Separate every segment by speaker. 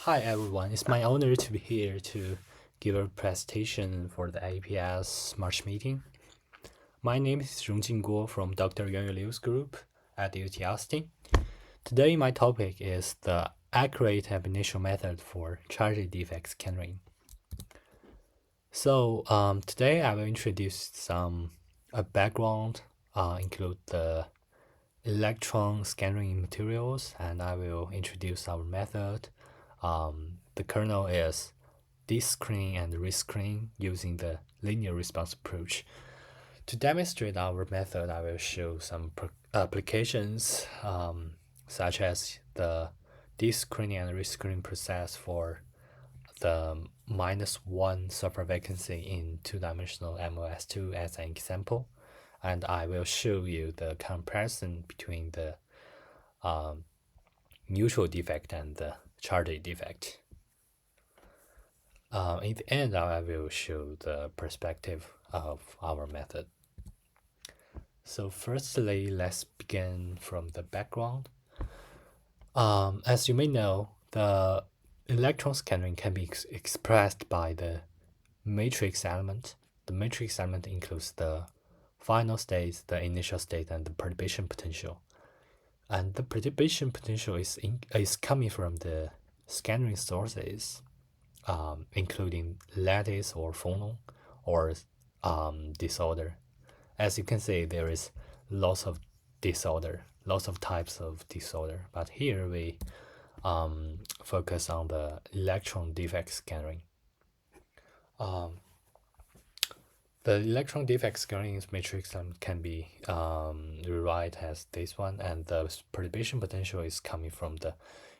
Speaker 1: Hi everyone, it's my honor to be here to give a presentation for the APS March meeting. My name is Rongjing Guo from Dr. Yuan Liu's group at UT Austin. Today my topic is the accurate ab-initio method for charge defect scattering. So today I will introduce some background, include the electron scattering materials, and I will introduce our method. The kernel is descreen and rescreen using the linear response approach. To demonstrate our method, I will show some applications such as the descreening and rescreening process for the -1 surface vacancy in two-dimensional MOS2 as an example. And I will show you the comparison between the neutral defect and the charge defect. In the end, I will show the perspective of our method. So firstly, let's begin from the background. As you may know, the electron scattering can be expressed by the matrix element. The matrix element includes the final state, the initial state, and the perturbation potential. And the perturbation potential is coming from the scattering sources, including lattice or phonon or disorder. As you can see, there is lots of disorder, lots of types of disorder. But here we focus on the electron defect scattering. The electron defect scattering matrix can be rewrite as this one, and the perturbation potential is coming from the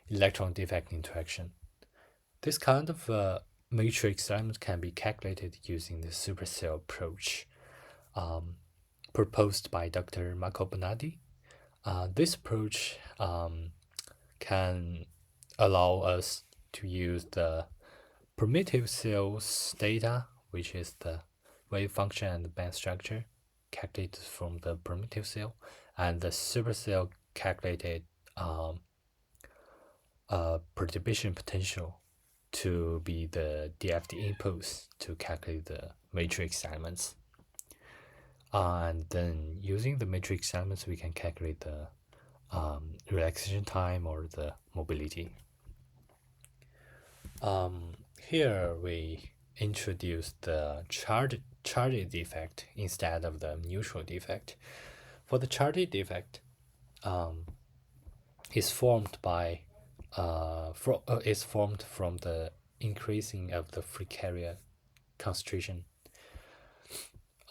Speaker 1: electron defect interaction. This kind of matrix element can be calculated using the supercell approach proposed by Dr. Marco Bonatti. This approach can allow us to use the primitive cells data, which is the wave function and band structure calculated from the primitive cell, and the supercell calculated perturbation potential to be the DFT inputs to calculate the matrix elements. And then using the matrix elements, we can calculate the relaxation time or the mobility. Here we introduce the charge defect instead of the neutral defect. For the charge defect, is formed from the increasing of the free carrier concentration.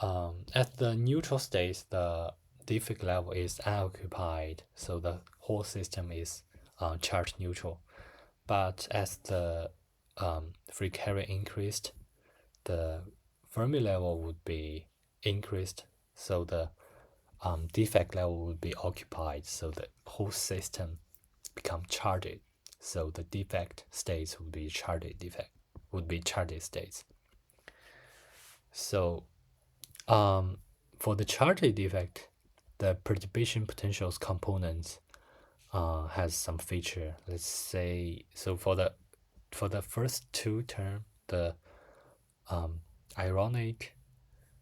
Speaker 1: At the neutral state, the defect level is unoccupied, so the whole system is charge neutral. But as the free carrier increased, the Fermi level would be increased, so the defect level would be occupied, so the whole system become charged. So the defect states would be charged states. So for the charge defect, the perturbation potentials components has some feature. Let's say so for the first two term, the ironic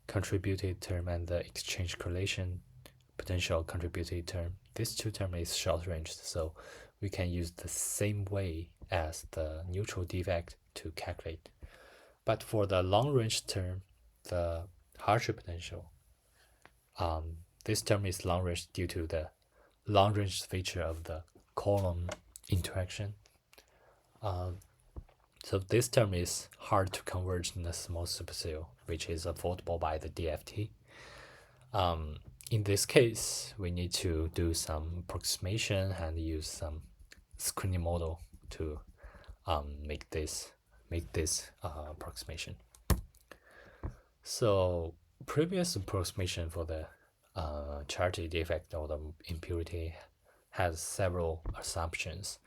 Speaker 1: contributed term and the exchange correlation potential contributed term. This two term is short range, so we can use the same way as the neutral defect to calculate. But for the long range term, the hardship potential, this term is long range due to the long range feature of the column interaction. So this term is hard to converge in a small supercell, which is avoidable by the DFT. In this case, we need to do some approximation and use some screening model to make this approximation. So previous approximation for the charge defect or the impurity has several assumptions.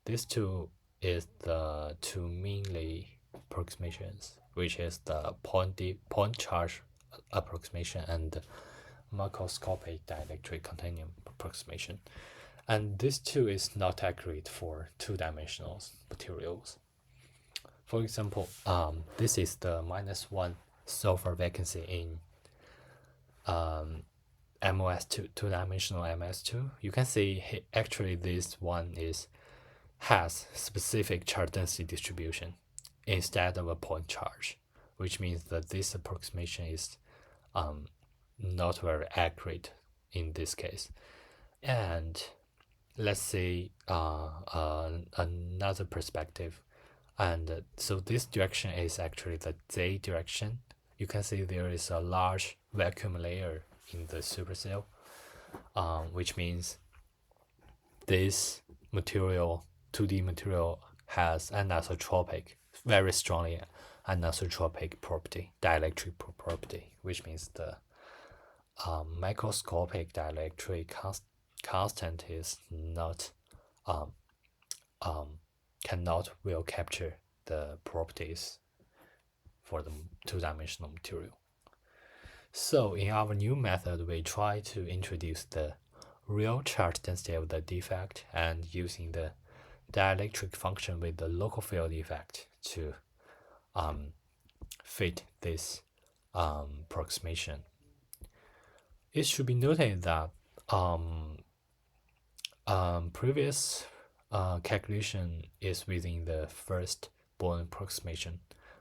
Speaker 1: These two is the two mainly approximations, which is the point charge approximation and macroscopic dielectric continuum approximation. And this too is not accurate for two-dimensional materials. For example, this is the -1 sulfur vacancy in MOS2, two-dimensional MS2. You can see actually this one has specific charge density distribution instead of a point charge, which means that this approximation is not very accurate in this case. And let's say another perspective. And so this direction is actually the Z direction. You can see there is a large vacuum layer in the supercell, which means this material, 2D material, has anisotropic, very strongly anisotropic property, dielectric property, which means the microscopic dielectric constant is not cannot will capture the properties for the two-dimensional material. So in our new method, we try to introduce the real charge density of the defect and using the dielectric function with the local field effect to fit this approximation. It should be noted that previous calculation is within the first Born approximation,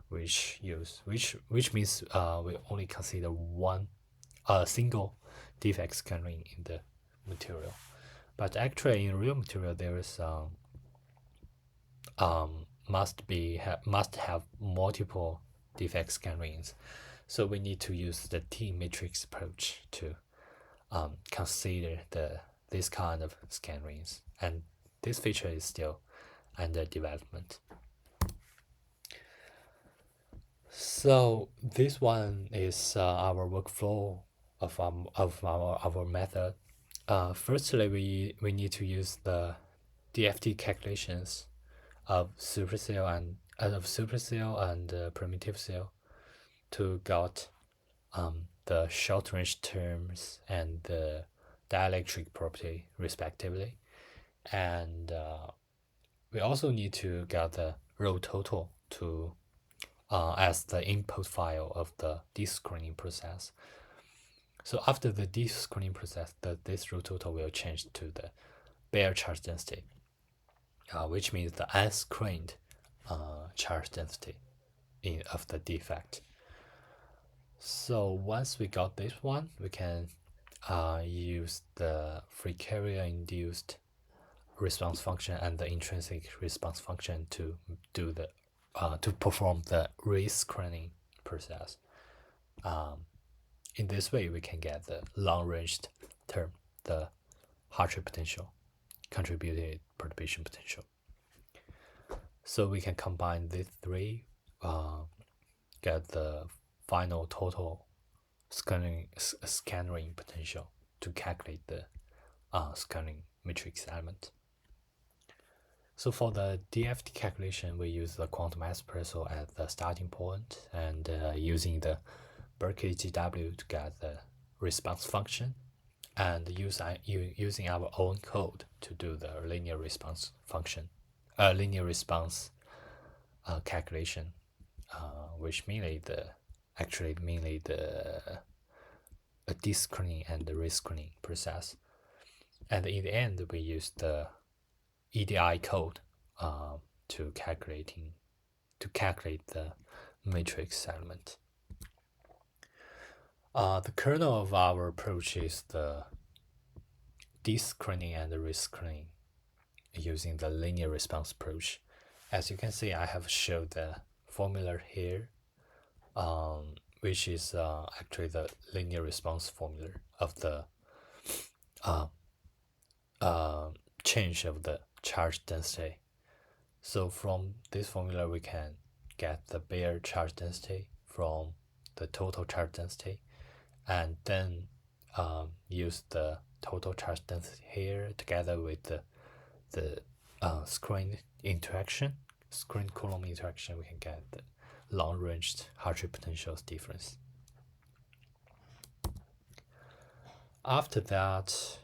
Speaker 1: which means we only consider one single defect scattering in the material. But actually, in real material, there is must have multiple defect scatterings. So we need to use the T matrix approach to consider this kind of scatterings, and this feature is still under development. So this one is our workflow of our method. Firstly, we need to use the DFT calculations of supercell and primitive cell to get the short range terms and the dielectric property respectively, and we also need to get the row total to as the input file of the descreening process. So after the descreening process, this row total will change to the bare charge density, which means the unscreened charge density of the defect. So once we got this one, we can use the free carrier induced response function and the intrinsic response function to do the to perform the rescreening process. In this way, we can get the long-ranged term, the Hartree potential, contributed perturbation potential. So we can combine these three, get the final total scattering potential to calculate the scattering matrix element. So for the DFT calculation, we use the quantum espresso as the starting point and using the Berkeley GW to get the response function, and using our own code to do the linear response function, linear response calculation, which mainly the descreening and the rescreening process. And in the end, we use the EDI code to calculate the matrix element. The kernel of our approach is the descreening and the rescreening using the linear response approach. As you can see, I have showed the formula here, which is actually the linear response formula of the change of the charge density. So from this formula, we can get the bare charge density from the total charge density, and then use the total charge density here together with the screen Coulomb interaction. We can get the long-ranged Hartree potentials difference. After that,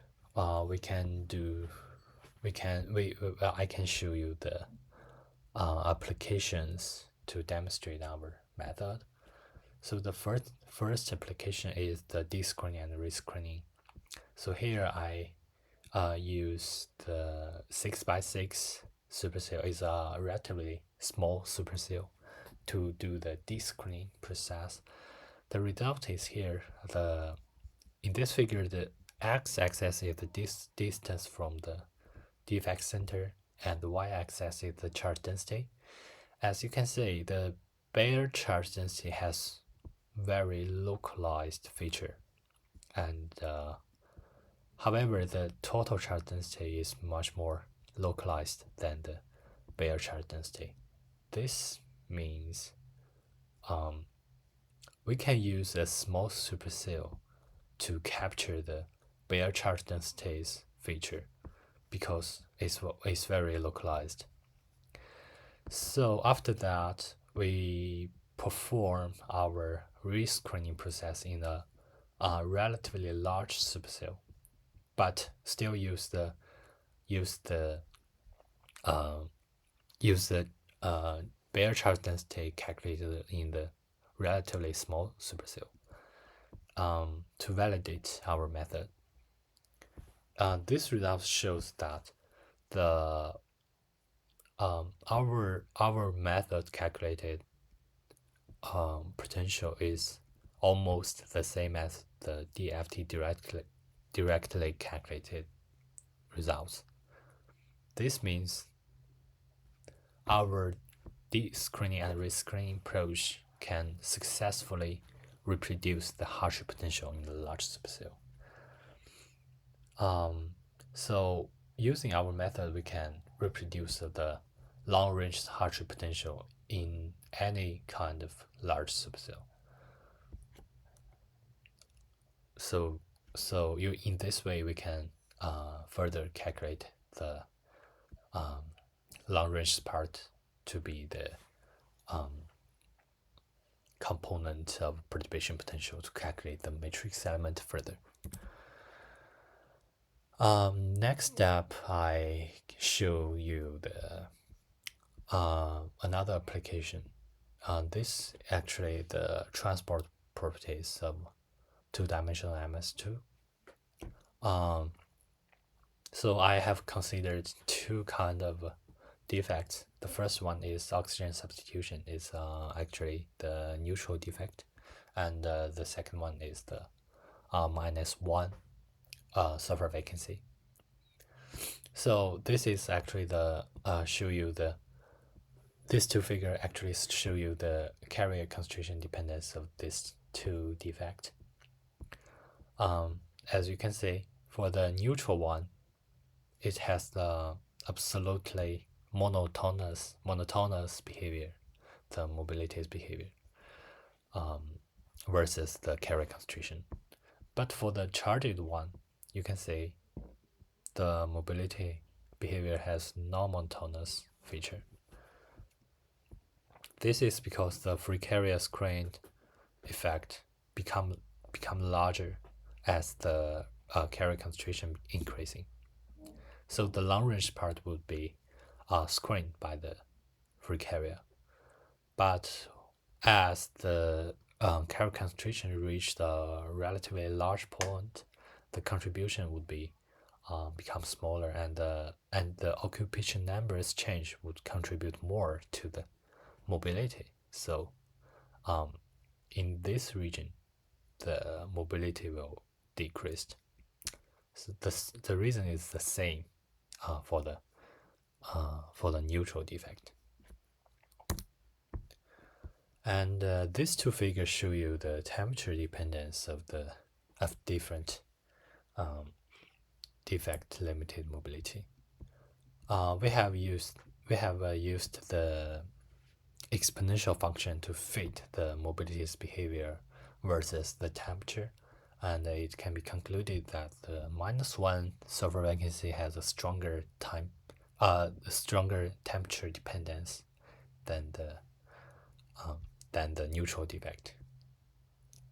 Speaker 1: we can do I can show you the applications to demonstrate our method. So the first application is the descreening and rescreening. So here I use the 6x6 supercell. Is a relatively small supercell to do the descreening process. The result is here. In this figure, the x-axis is the distance from the defect center, and the y-axis is the charge density. As you can see, the bare charge density has very localized feature, and however, the total charge density is much more localized than the bare charge density. This means we can use a small supercell to capture the bare charge densities feature because it's very localized. So after that, we perform our rescreening process in a relatively large supercell, but still use the bare charge density calculated in the relatively small supercell to validate our method. This result shows that the our method calculated potential is almost the same as the DFT directly calculated results. This means our descreening and rescreening approach can successfully reproduce the Hartree potential in the large supercell. So using our method, we can reproduce the long-range Hartree potential in any kind of large supercell. So in this way, we can further calculate the long-range part to be the component of perturbation potential to calculate the matrix element further. Next step, I show you the another application. This actually the transport properties of two-dimensional MS2. So I have considered two kind of defects. The first one is oxygen substitution. Is actually the neutral defect, and the second one is the -1 surface vacancy. So this is actually the show you the these two figures actually show you the carrier concentration dependence of these two defects. As you can see, for the neutral one, it has the absolutely monotonous behavior, the mobility behavior, versus the carrier concentration. But for the charged one, you can see the mobility behavior has non-monotonous feature. This is because the free carrier screen effect become larger as the carrier concentration increasing. So the long range part would be screened by the free carrier. But as the carrier concentration reached a relatively large point, the contribution would be become smaller, and the occupation numbers change would contribute more to the mobility. So in this region, the mobility will decrease. So the reason is the same for the neutral defect. And these two figures show you the temperature dependence of different defect limited mobility. We have used the exponential function to fit the mobility's behavior versus the temperature, and it can be concluded that the -1 surface vacancy has a stronger temperature dependence than the neutral defect,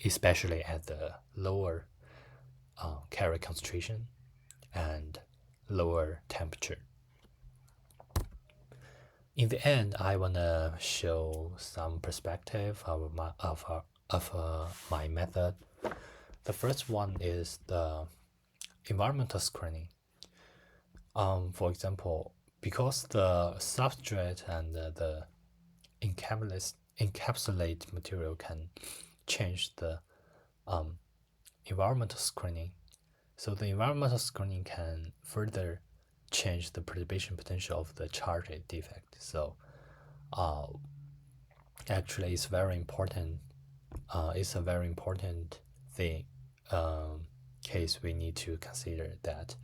Speaker 1: especially at the lower carrier concentration and lower temperature. In the end, I wanna show some perspective of my method. The first one is the environmental screening. For example, because the substrate and the encapsulate material can change the environmental screening. So the environmental screening can further change the perturbation potential of the charge defect. So actually it's very important. It's a very important thing case we need to consider that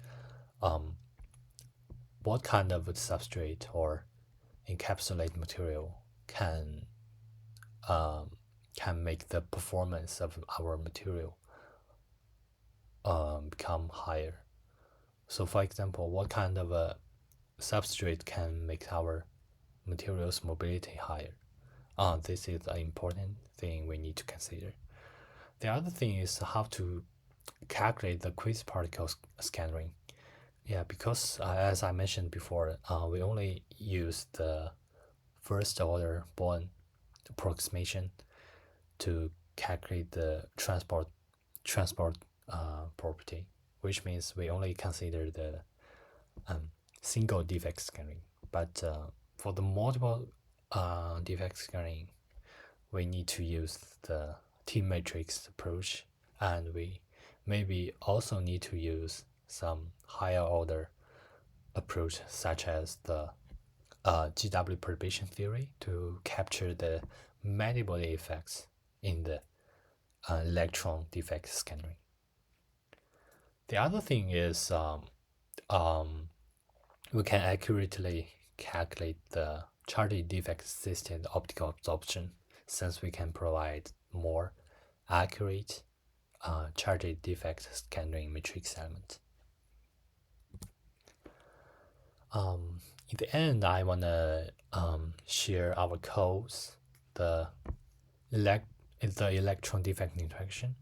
Speaker 1: what kind of substrate or encapsulate material can make the performance of our material become higher. So for example, what kind of a substrate can make our material's mobility higher? This is an important thing we need to consider. The other thing is how to calculate the quiz particle scattering. Yeah, because as I mentioned before, we only use the first order Born approximation to calculate the transport property, which means we only consider the single defect scattering. But for the multiple defect scattering, we need to use the T-matrix approach, and we maybe also need to use some higher order approach such as the GW perturbation theory to capture the many-body effects in the electron defect scattering. The other thing is we can accurately calculate the charge defect assisted optical absorption, since we can provide more accurate charge defect scattering matrix element. In the end, I want to share our codes, the electron defect interaction.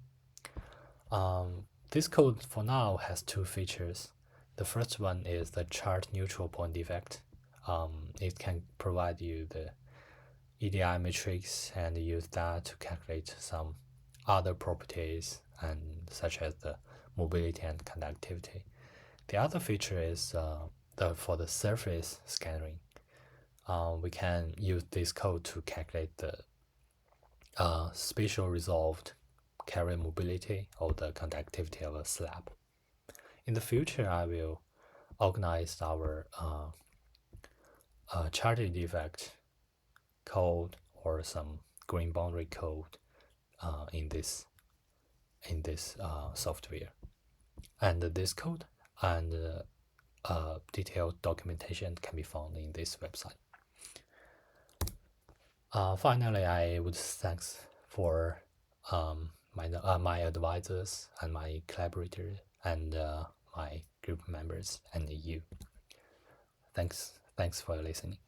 Speaker 1: This code for now has two features. The first one is the charge neutral point defect. It can provide you the EDI matrix and use that to calculate some other properties, and such as the mobility and conductivity. The other feature is for the surface scattering. We can use this code to calculate the spatial resolved carrier mobility or the conductivity of a slab. In the future, I will organize our charge defect code or some grain boundary code in this software, and this code and detailed documentation can be found in this website. Finally, I would thanks for my advisors and my collaborators and my group members and you. Thanks for listening.